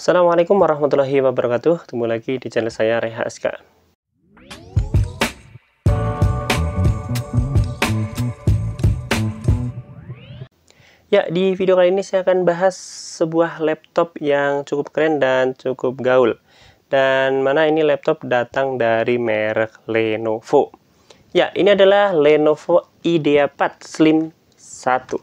Assalamualaikum warahmatullahi wabarakatuh. Ketemu lagi di channel saya Reha SK. Ya, di video kali ini saya akan bahas sebuah laptop yang cukup keren dan cukup gaul. Dan mana ini laptop datang dari merek Lenovo. Ya, ini adalah Lenovo IdeaPad Slim 1.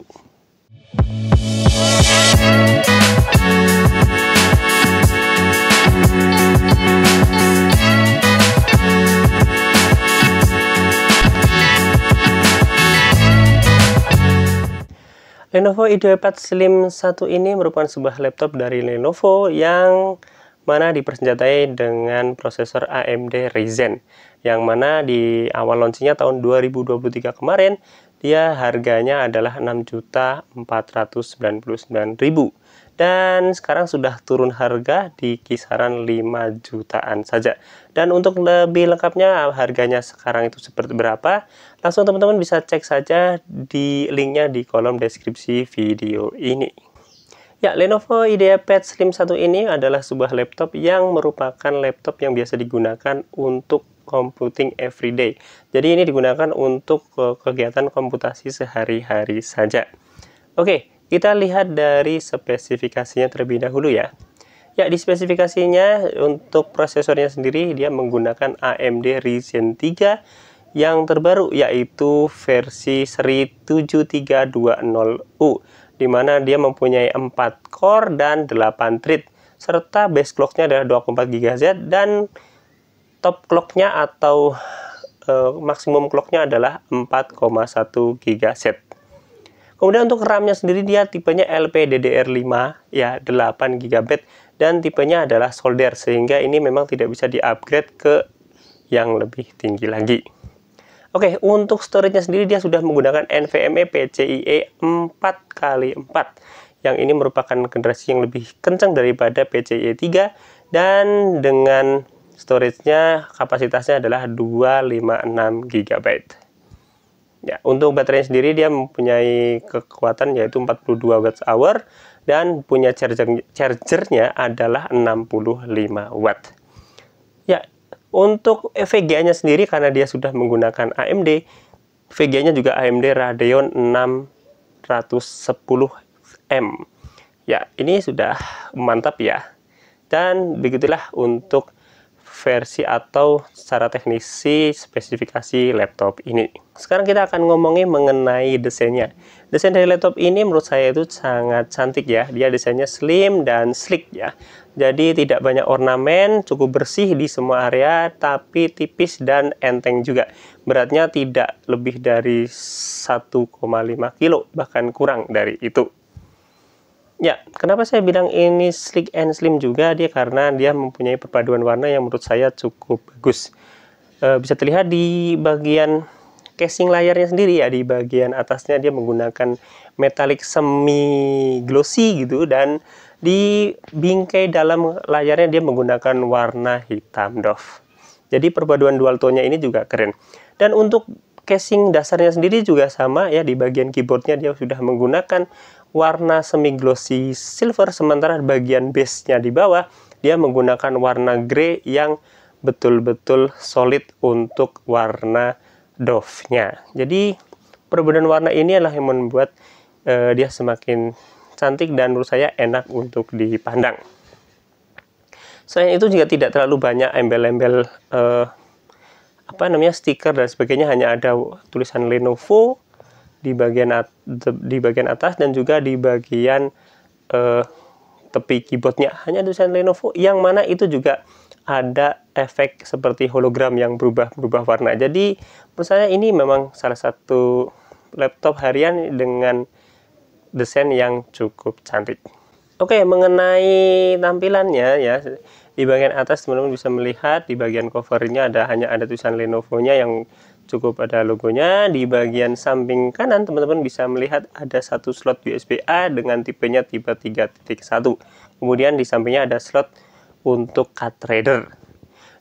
Lenovo IdeaPad Slim 1 ini merupakan sebuah laptop dari Lenovo yang mana dipersenjatai dengan prosesor AMD Ryzen, yang mana di awal launchingnya tahun 2023 kemarin dia harganya adalah 6.499.000 dan sekarang sudah turun harga di kisaran 5 jutaan saja. Dan untuk lebih lengkapnya harganya sekarang itu seperti berapa, langsung teman-teman bisa cek saja di linknya di kolom deskripsi video ini. Ya, Lenovo IdeaPad Slim 1 ini adalah sebuah laptop yang merupakan laptop yang biasa digunakan untuk computing everyday. Jadi ini digunakan untuk kegiatan komputasi sehari-hari saja. Oke, kita lihat dari spesifikasinya terlebih dahulu ya. Ya, di spesifikasinya untuk prosesornya sendiri dia menggunakan AMD Ryzen 3 yang terbaru, yaitu versi seri 7320U, di mana dia mempunyai 4 core dan 8 thread, serta base clocknya adalah 24 GHz dan top clocknya atau maksimum clocknya adalah 4,1 GHz. Kemudian untuk RAM-nya sendiri dia tipenya LPDDR5 ya, 8 GB dan tipenya adalah solder, sehingga ini memang tidak bisa di-upgrade ke yang lebih tinggi lagi. Oke, untuk storage-nya sendiri dia sudah menggunakan NVMe PCIe 4x4, yang ini merupakan generasi yang lebih kencang daripada PCIe 3 dan dengan storage-nya kapasitasnya adalah 256 GB. Ya, untuk baterainya sendiri dia mempunyai kekuatan yaitu 42 Wh dan punya chargernya adalah 65 Watt. Ya, untuk VGA-nya sendiri karena dia sudah menggunakan AMD, VGA-nya juga AMD Radeon 610M. Ya, ini sudah mantap ya. Dan begitulah untuk versi atau secara teknisi spesifikasi laptop ini. Sekarang kita akan ngomongin mengenai desainnya. Desain dari laptop ini menurut saya itu sangat cantik ya. Dia desainnya slim dan sleek ya. Jadi tidak banyak ornamen, cukup bersih di semua area, tapi tipis dan enteng juga. Beratnya tidak lebih dari 1,5 kilo, bahkan kurang dari itu. Ya, kenapa saya bilang ini sleek and slim juga dia karena dia mempunyai perpaduan warna yang menurut saya cukup bagus. Bisa terlihat di bagian casing layarnya sendiri ya, di bagian atasnya dia menggunakan metallic semi glossy gitu, dan di bingkai dalam layarnya dia menggunakan warna hitam doff. Jadi perpaduan dual tone-nya ini juga keren. Dan untuk casing dasarnya sendiri juga sama ya, di bagian keyboardnya dia sudah menggunakan warna semi glossy silver, sementara bagian base-nya di bawah dia menggunakan warna grey yang betul-betul solid untuk warna doff-nya. Jadi perbedaan warna ini adalah yang membuat dia semakin cantik dan menurut saya enak untuk dipandang. Selain itu juga tidak terlalu banyak embel-embel stiker dan sebagainya, hanya ada tulisan Lenovo di bagian atas dan juga di bagian tepi keyboardnya hanya tulisan Lenovo, yang mana itu juga ada efek seperti hologram yang berubah warna. Jadi menurut saya ini memang salah satu laptop harian dengan desain yang cukup cantik. Oke, mengenai tampilannya ya, di bagian atas teman-teman bisa melihat di bagian covernya hanya ada tulisan Lenovo-nya yang cukup ada logonya. Di bagian samping kanan teman-teman bisa melihat ada satu slot USB-A dengan tipenya tipe 3.1. Kemudian di sampingnya ada slot untuk card reader.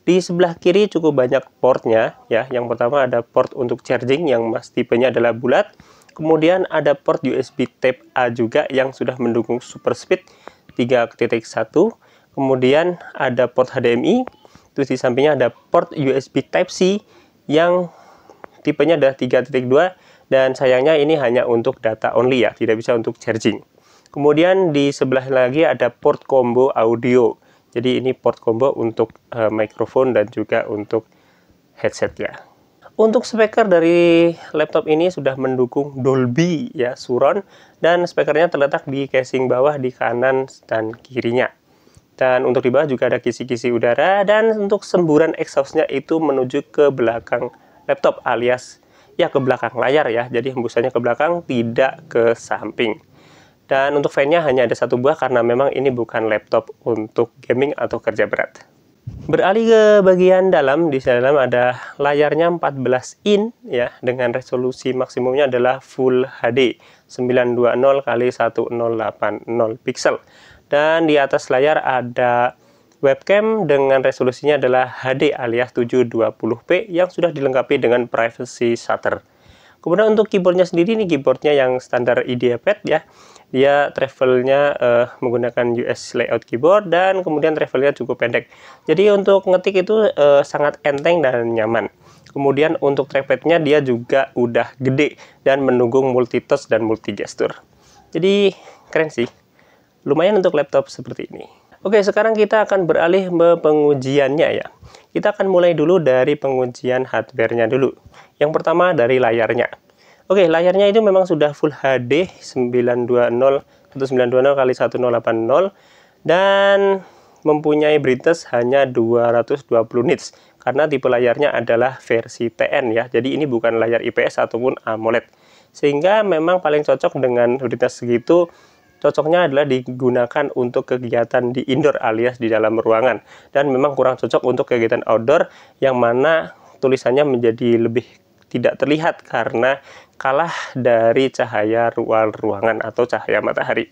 Di sebelah kiri cukup banyak portnya ya. Yang pertama ada port untuk charging yang tipenya adalah bulat. Kemudian ada port USB Type A juga yang sudah mendukung super speed 3.1. kemudian ada port HDMI, terus di sampingnya ada port USB Type-C yang tipenya adalah 3.2, dan sayangnya ini hanya untuk data only ya, tidak bisa untuk charging. Kemudian di sebelah lagi ada port combo audio. Jadi ini port combo untuk mikrofon dan juga untuk headset ya. Untuk speaker dari laptop ini sudah mendukung Dolby ya, surround, dan speakernya terletak di casing bawah di kanan dan kirinya. Dan untuk di bawah juga ada kisi-kisi udara, dan untuk semburan exhaustnya itu menuju ke belakang laptop alias ya ke belakang layar ya. Jadi hembusannya ke belakang, tidak ke samping. Dan untuk fan-nya hanya ada satu buah karena memang ini bukan laptop untuk gaming atau kerja berat. Beralih ke bagian dalam, di dalam ada layarnya 14 in ya, dengan resolusi maksimumnya adalah Full HD 920 x 1080 pixel. Dan di atas layar ada webcam dengan resolusinya adalah HD alias 720p yang sudah dilengkapi dengan privacy shutter. Kemudian untuk keyboardnya sendiri, ini keyboardnya yang standar IdeaPad ya. Dia travelnya menggunakan US layout keyboard, dan kemudian travelnya cukup pendek. Jadi untuk ngetik itu sangat enteng dan nyaman. Kemudian untuk trackpadnya dia juga udah gede dan mendukung multitouch dan multi gesture. Jadi keren sih. Lumayan untuk laptop seperti ini. Oke, sekarang kita akan beralih ke pengujiannya ya. Kita akan mulai dulu dari pengujian hardware-nya dulu. Yang pertama dari layarnya. Oke, layarnya itu memang sudah Full HD 1920 x 1080 dan mempunyai brightness hanya 220 nits karena tipe layarnya adalah versi TN ya. Jadi ini bukan layar IPS ataupun AMOLED. Sehingga memang paling cocok dengan brightness segitu. Cocoknya adalah digunakan untuk kegiatan di indoor alias di dalam ruangan, dan memang kurang cocok untuk kegiatan outdoor yang mana tulisannya menjadi lebih tidak terlihat karena kalah dari cahaya luar ruangan atau cahaya matahari.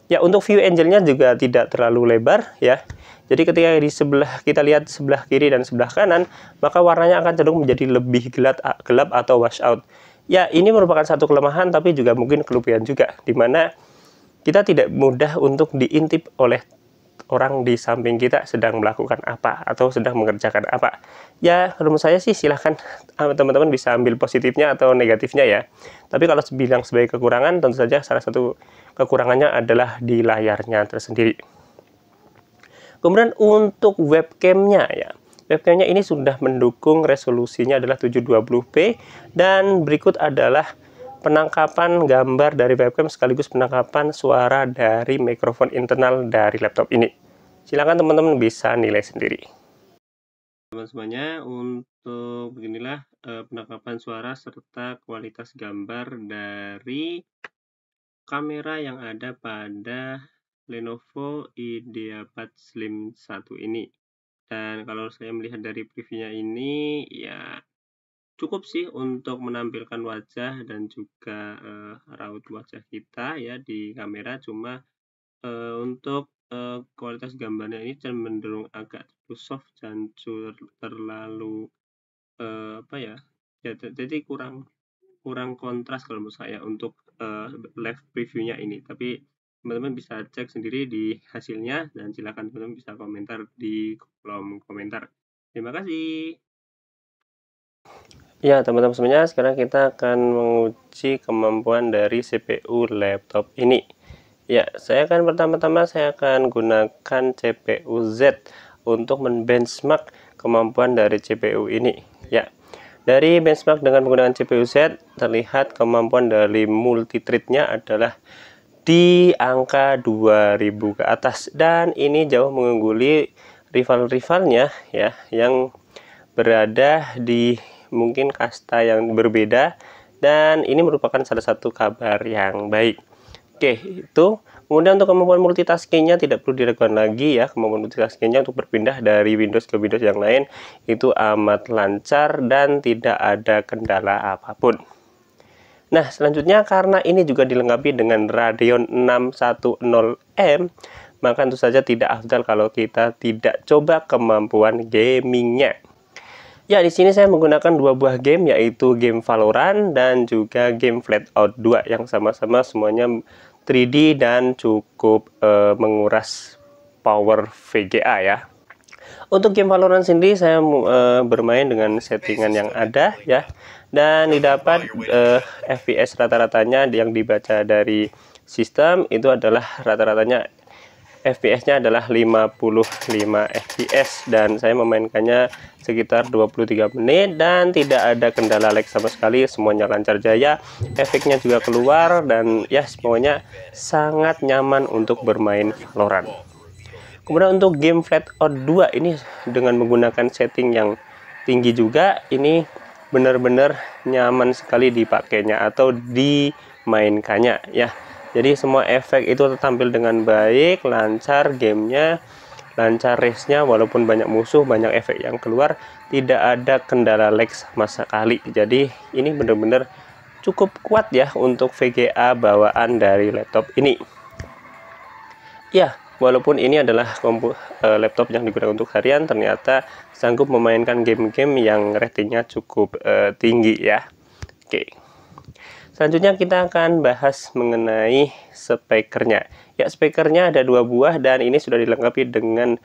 Ya, untuk view angle-nya juga tidak terlalu lebar ya. Jadi ketika di sebelah kita lihat sebelah kiri dan sebelah kanan, maka warnanya akan cenderung menjadi lebih gelap atau wash out. Ya, ini merupakan satu kelemahan tapi juga mungkin kelebihan juga, di mana kita tidak mudah untuk diintip oleh orang di samping kita sedang melakukan apa atau sedang mengerjakan apa. Ya, menurut saya sih silahkan teman-teman bisa ambil positifnya atau negatifnya ya. Tapi kalau bilang sebagai kekurangan, tentu saja salah satu kekurangannya adalah di layarnya tersendiri. Kemudian untuk webcamnya ya. Webcamnya ini sudah mendukung resolusinya adalah 720p, dan berikut adalah penangkapan gambar dari webcam sekaligus penangkapan suara dari mikrofon internal dari laptop ini. Silakan teman-teman bisa nilai sendiri. Teman-teman semuanya, untuk beginilah penangkapan suara serta kualitas gambar dari kamera yang ada pada Lenovo IdeaPad Slim 1 ini. Dan kalau saya melihat dari previewnya ini ya cukup sih untuk menampilkan wajah dan juga raut wajah kita ya di kamera. Cuma untuk kualitas gambarnya ini cenderung agak soft dan terlalu apa ya, jadi kurang kontras kalau menurut saya untuk live previewnya ini. Tapi teman-teman bisa cek sendiri di hasilnya, dan silakan teman-teman bisa komentar di kolom komentar. Terima kasih. Ya, teman-teman semuanya, sekarang kita akan menguji kemampuan dari CPU laptop ini. Ya, saya akan pertama-tama saya akan gunakan CPU Z untuk membenchmark kemampuan dari CPU ini. Ya, dari benchmark dengan menggunakan CPU Z, terlihat kemampuan dari multithread-nya adalah di angka 2000 ke atas, dan ini jauh mengungguli rival-rivalnya ya yang berada di mungkin kasta yang berbeda, dan ini merupakan salah satu kabar yang baik. Oke, itu kemudian untuk kemampuan multitaskingnya tidak perlu diragukan lagi ya. Kemampuan multitaskingnya untuk berpindah dari Windows ke Windows yang lain itu amat lancar dan tidak ada kendala apapun. Nah, selanjutnya karena ini juga dilengkapi dengan Radeon 610M, maka tentu saja tidak afdal kalau kita tidak coba kemampuan gamingnya. Ya, di sini saya menggunakan dua buah game, yaitu game Valorant dan juga game Flatout 2 yang sama-sama semuanya 3D dan cukup menguras power VGA ya. Untuk game Valorant sendiri saya bermain dengan settingan yang ada ya, dan didapat FPS rata-ratanya yang dibaca dari sistem itu adalah rata-ratanya FPS-nya adalah 55 FPS, dan saya memainkannya sekitar 23 menit dan tidak ada kendala lag sama sekali, semuanya lancar jaya, efeknya juga keluar, dan ya semuanya sangat nyaman untuk bermain Valorant. Kemudian untuk game Flatout 2 ini dengan menggunakan setting yang tinggi juga, ini benar-benar nyaman sekali dipakainya atau dimainkannya ya. Jadi semua efek itu tampil dengan baik, lancar gamenya, lancar race-nya, walaupun banyak musuh, banyak efek yang keluar, tidak ada kendala lag sama sekali. Jadi ini benar-benar cukup kuat ya untuk VGA bawaan dari laptop ini. Ya, walaupun ini adalah laptop yang digunakan untuk harian, ternyata sanggup memainkan game-game yang ratingnya cukup tinggi ya. Oke. Selanjutnya kita akan bahas mengenai speakernya. Ya, speakernya ada 2 buah dan ini sudah dilengkapi dengan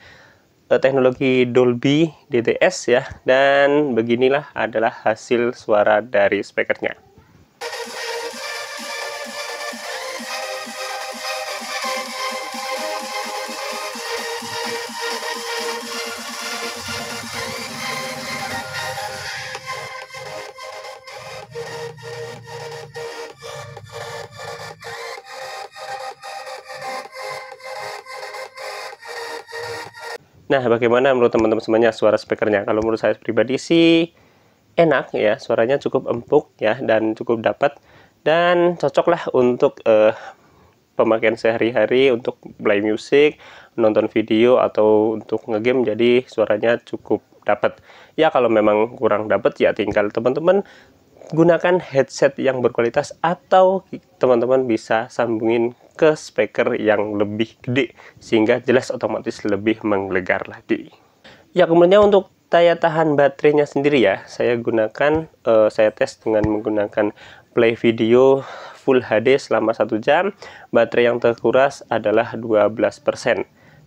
teknologi Dolby DTS ya. Dan beginilah adalah hasil suara dari speakernya. Nah, bagaimana menurut teman-teman semuanya suara speakernya? Kalau menurut saya pribadi sih enak ya, suaranya cukup empuk ya dan cukup dapat, dan cocoklah untuk pemakaian sehari-hari, untuk play music, nonton video, atau untuk ngegame. Jadi suaranya cukup dapat. Ya kalau memang kurang dapat ya tinggal teman-teman gunakan headset yang berkualitas, atau teman-teman bisa sambungin ke speaker yang lebih gede sehingga jelas otomatis lebih menggelegar lagi. Ya, kemudian untuk daya tahan baterainya sendiri ya, saya gunakan saya tes dengan menggunakan play video Full HD selama 1 jam. Baterai yang terkuras adalah 12%.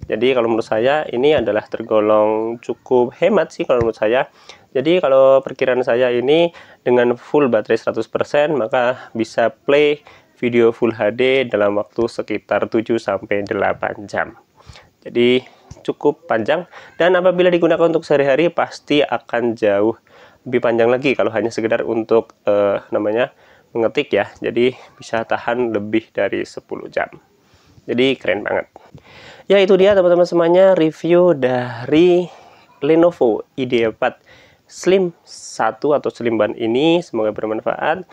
Jadi kalau menurut saya ini adalah tergolong cukup hemat sih kalau menurut saya. Jadi kalau perkiraan saya ini dengan full baterai 100% maka bisa play video Full HD dalam waktu sekitar 7-8 jam. Jadi cukup panjang, dan apabila digunakan untuk sehari-hari pasti akan jauh lebih panjang lagi kalau hanya sekedar untuk mengetik ya. Jadi bisa tahan lebih dari 10 jam. Jadi keren banget. Ya, itu dia teman-teman semuanya review dari Lenovo IdeaPad Slim 1 atau Slim Band ini. Semoga bermanfaat.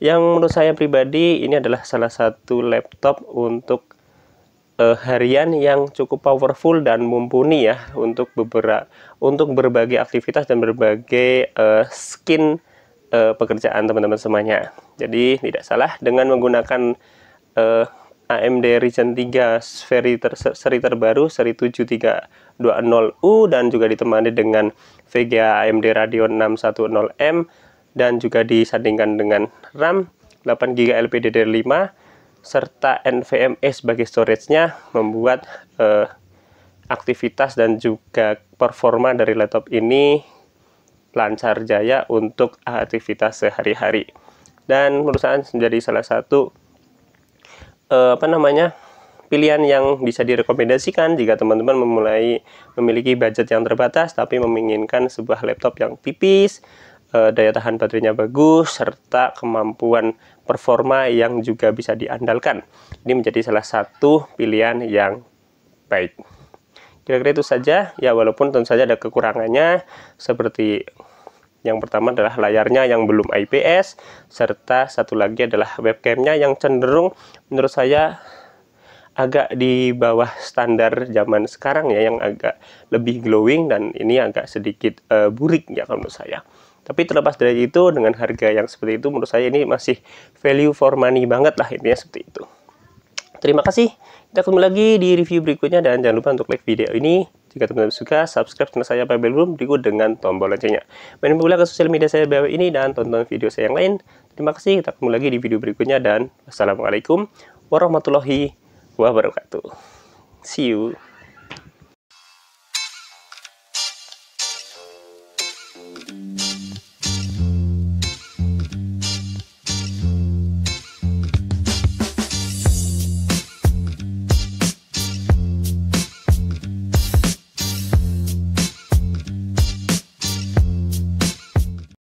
Yang menurut saya pribadi ini adalah salah satu laptop untuk harian yang cukup powerful dan mumpuni ya untuk berbagai aktivitas dan berbagai skin pekerjaan teman-teman semuanya. Jadi tidak salah dengan menggunakan AMD Ryzen 3 seri terbaru, seri 7320U, dan juga ditemani dengan VGA AMD Radeon 610M, dan juga disandingkan dengan RAM 8GB LPDDR5 serta NVMe sebagai storage-nya, membuat aktivitas dan juga performa dari laptop ini lancar jaya untuk aktivitas sehari-hari. Dan menurut saya menjadi salah satu pilihan yang bisa direkomendasikan jika teman-teman memiliki budget yang terbatas tapi menginginkan sebuah laptop yang tipis, daya tahan baterainya bagus, serta kemampuan performa yang juga bisa diandalkan. Ini menjadi salah satu pilihan yang baik. Kira-kira itu saja ya, walaupun tentu saja ada kekurangannya, seperti yang pertama adalah layarnya yang belum IPS, serta satu lagi adalah webcamnya yang cenderung menurut saya agak di bawah standar zaman sekarang ya, yang agak lebih glowing, dan ini agak sedikit burik ya kalau menurut saya. Tapi terlepas dari itu, dengan harga yang seperti itu, menurut saya ini masih value for money banget lah, intinya seperti itu. Terima kasih. Kita ketemu lagi di review berikutnya, dan jangan lupa untuk like video ini. Jika teman-teman suka, subscribe channel saya Pak Belum, berikut dengan tombol loncengnya. Main pula ke sosial media saya bawah ini, dan tonton video saya yang lain. Terima kasih. Kita ketemu lagi di video berikutnya, dan wassalamualaikum warahmatullahi wabarakatuh. See you.